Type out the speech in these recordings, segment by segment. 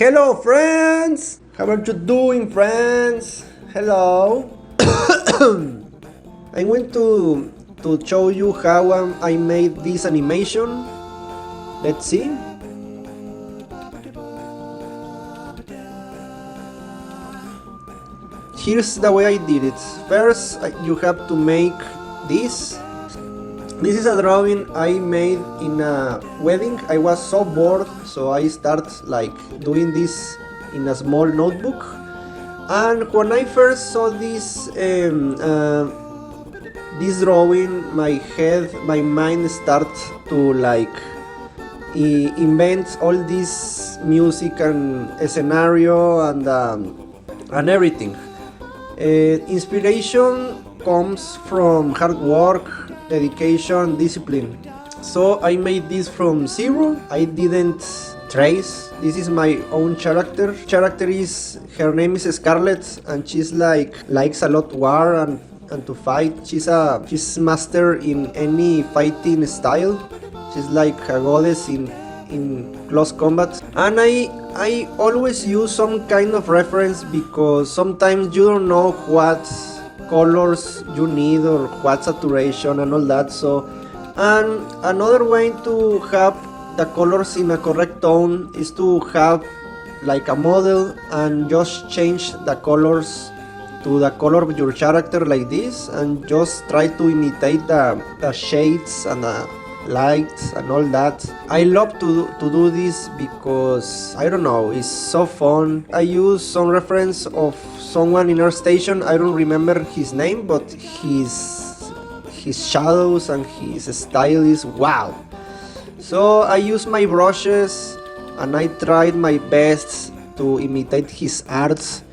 Hello friends! How are you doing, friends? Hello. I'm going to show you how I made this animation. Let's see. Here's the way I did it. First, you have to make this. This is a drawing I made in a wedding. I was so bored, so I started like doing this in a small notebook. And when I first saw this drawing, my mind started to like invent all this music and a scenario and everything. Inspiration comes from hard work, dedication, discipline. So I made this from zero. I didn't trace. This is my own character. Her name is Skarlet, and she's likes a lot war and to fight. She's master in any fighting style. She's like a goddess in close combat. And I always use some kind of reference because sometimes you don't know what colors you need or what saturation and all that. So, and another way to have the colors in a correct tone is to have like a model and just change the colors to the color of your character like this, and just try to imitate the shades and the lights and all that. I love to do this because I don't know, it's so fun. I use some reference of someone in our station. I don't remember his name, but his shadows and his style is wow. So I use my brushes and I tried my best to imitate his arts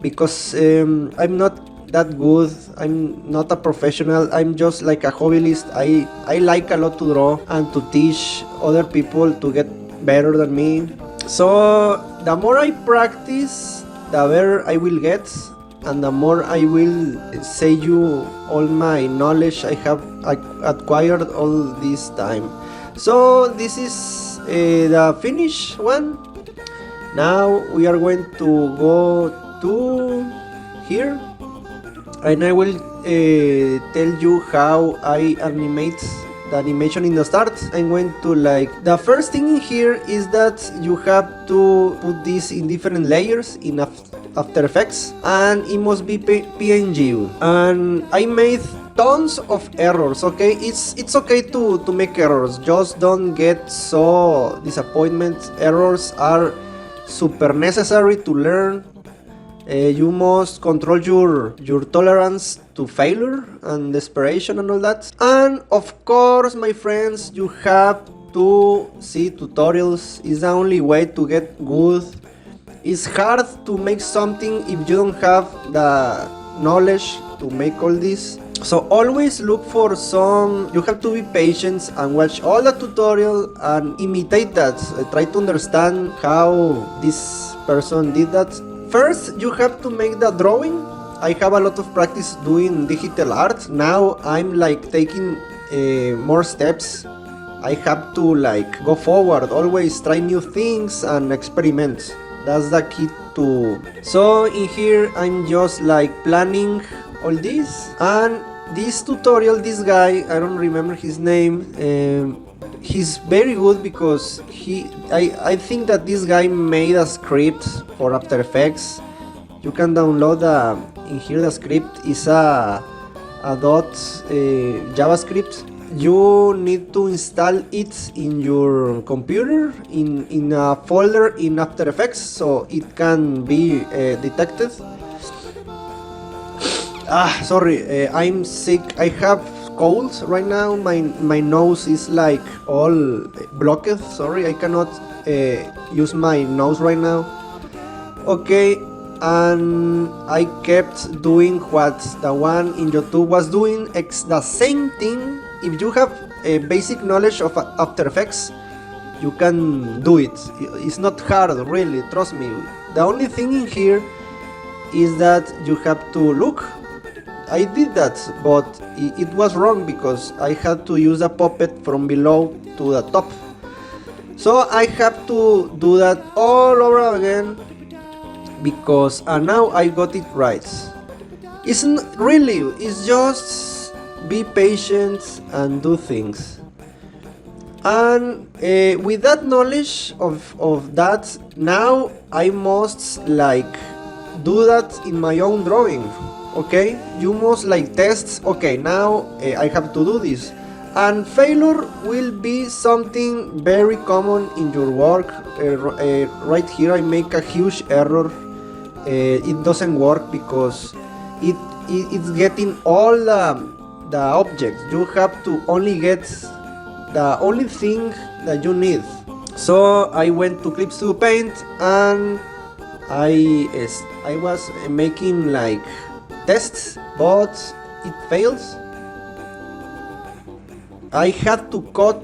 because I'm not that good. I'm not a professional. I'm just like a hobbyist. I like a lot to draw and to teach other people to get better than me. So the more I practice, the better I will get, and the more I will say you all my knowledge I have acquired all this time. So this is the finished one. Now we are going to go to here, and I will tell you how I animate the animation in the start. I'm going to the first thing in here is that you have to put this in different layers in After Effects, and it must be PNG. And I made tons of errors. Okay, it's okay to make errors, just don't get so disappointed. Errors are super necessary to learn. You must control your tolerance to failure and desperation and all that. And of course, my friends, you have to see tutorials. It's the only way to get good. It's hard to make something if you don't have the knowledge to make all this. So always look for some. You have to be patient and watch all the tutorial and imitate that. Try to understand how this person did that. First, you have to make the drawing. I have a lot of practice doing digital art. Now I'm taking more steps. I have to go forward, always try new things and experiment. That's the key to. So in here I'm just planning all this. And this tutorial, this guy, I don't remember his name, he's very good because I think that this guy made a script for After Effects. You can download in here the script is a JavaScript. You need to install it in your computer in a folder in After Effects so it can be detected. Sorry, I'm sick. I have cold right now. My nose is all blocked. Sorry, I cannot use my nose right now. Okay, and I kept doing what the one in YouTube was doing. It's the same thing. If you have a basic knowledge of After Effects, you can do it. It's not hard, really, trust me. The only thing in here is that you have to look. I did that, but it was wrong because I had to use a puppet from below to the top. So I have to do that all over again because now I got it right. It's not really, it's just be patient and do things. And with that knowledge of that, now I must like do that in my own drawing. Okay, you must like test. Okay, now I have to do this, and failure will be something very common in your work. Right here I make a huge error. It doesn't work because it's getting all the objects. You have to only get the only thing that you need. So I went to Clip Studio Paint and I was making like tests, but it fails. I had to cut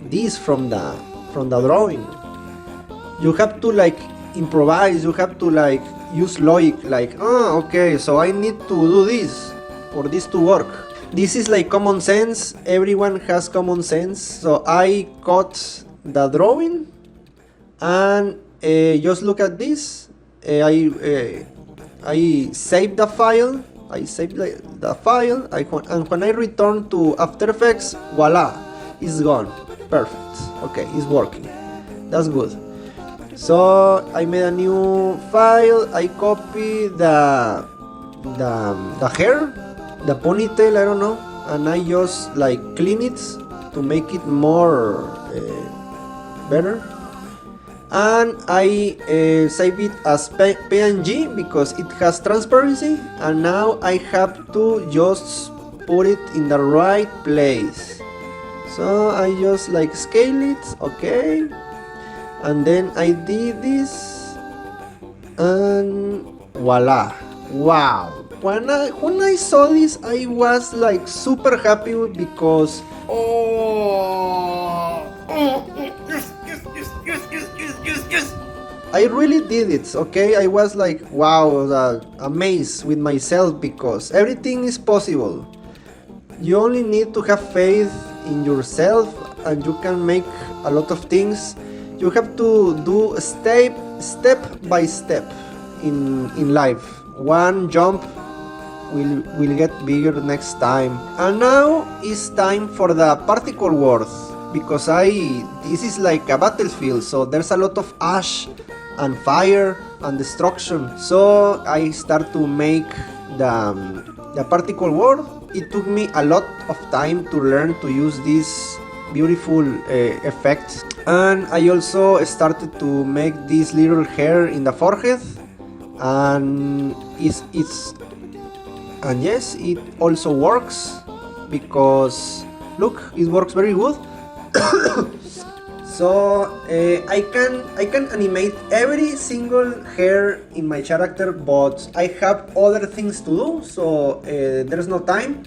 this from the drawing. You have to like improvise. You have to like use logic. Like, okay, so I need to do this for this to work. This is like common sense. Everyone has common sense. So I cut the drawing and just look at this. I saved the file. I saved the file. And when I return to After Effects, voila, it's gone. Perfect. Okay, it's working. That's good. So I made a new file. I copy the hair, the ponytail, I don't know, and I just like clean it to make it more better. And I save it as PNG because it has transparency, and now I have to just put it in the right place. So I just like scale it, okay, and then I did this, and voila, wow. When I saw this, I was like super happy because I really did it, okay? I was like, wow, amazed with myself because everything is possible. You only need to have faith in yourself and you can make a lot of things. You have to do step by step in life. One jump will get bigger next time. And now it's time for the particle world because this is like a battlefield, so there's a lot of ash and fire and destruction. So I start to make the particle world. It took me a lot of time to learn to use this beautiful effect, and I also started to make this little hair in the forehead, and yes, it also works because look, it works very good. So I can animate every single hair in my character, but I have other things to do, so there's no time.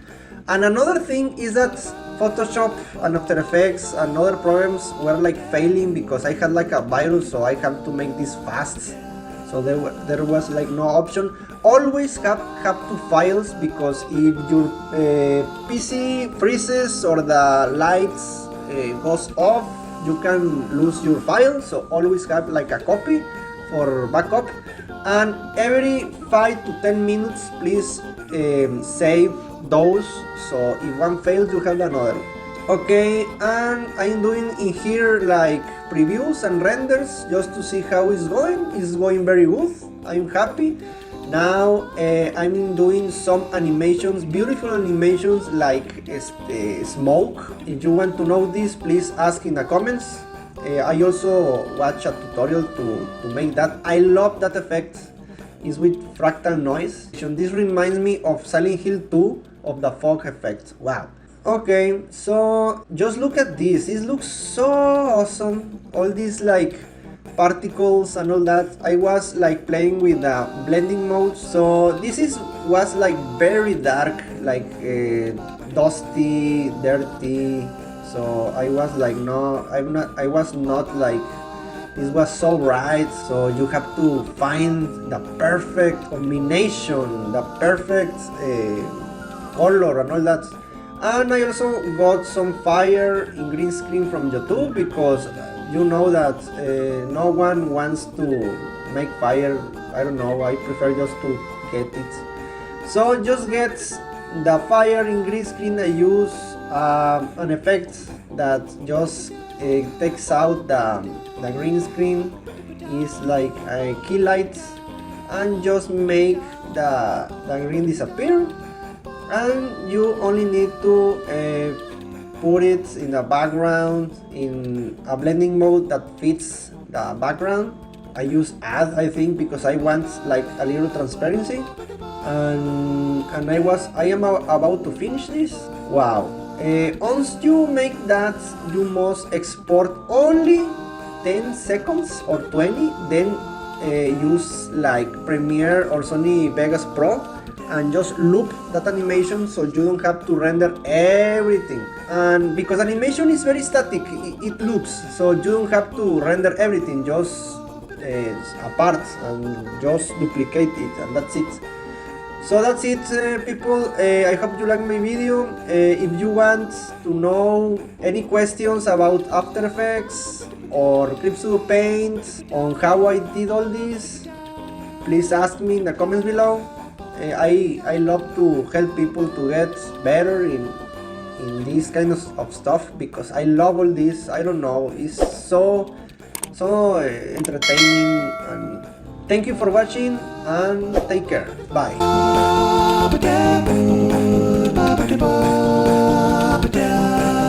And another thing is that Photoshop and After Effects and other programs were like failing because I had like a virus, so I had to make this fast. So there was like no option. Always have two files because if your PC freezes or the lights goes off, you can lose your file. So always have like a copy for backup, and every 5 to 10 minutes please save those, so if one fails you have another. Okay, and I'm doing in here like previews and renders just to see how it's going. It's going very good. I'm happy. Now I'm doing some animations, beautiful animations like smoke. If you want to know this, please ask in the comments. I also watch a tutorial to make that. I love that effect. It's with Fractal Noise. This reminds me of Silent Hill 2 of the fog effect. Wow. Okay, so just look at this. It looks so awesome. All these like particles and all that. I was like playing with the blending mode, so this was like very dark, like dusty, dirty. So I was like, no, I was not like, this was so bright. So you have to find the perfect combination, the perfect color and all that. And I also got some fire in green screen from YouTube, because you know that no one wants to make fire. I don't know, I prefer just to get it. So just get the fire in green screen. I use an effect that just takes out the green screen. Is like a key light, and just make the green disappear. And you only need to put it in the background in a blending mode that fits the background. I use add, I think, because I want like a little transparency. And I am about to finish this. Wow. Once you make that, you must export only 10 seconds or 20, then use like Premiere or Sony Vegas Pro and just loop that animation, so you don't have to render everything. And because animation is very static, it loops, so you don't have to render everything, just apart, and just duplicate it, and that's it. So that's it, people. I hope you like my video. If you want to know any questions about After Effects or Clip-Studio Paint on how I did all this, please ask me in the comments below. I love to help people to get better in this kind of stuff, because I love all this. I don't know, it's so entertaining. And thank you for watching, and take care. Bye. Ba-ba-da-boo, ba-ba-da-boo, ba-ba-da.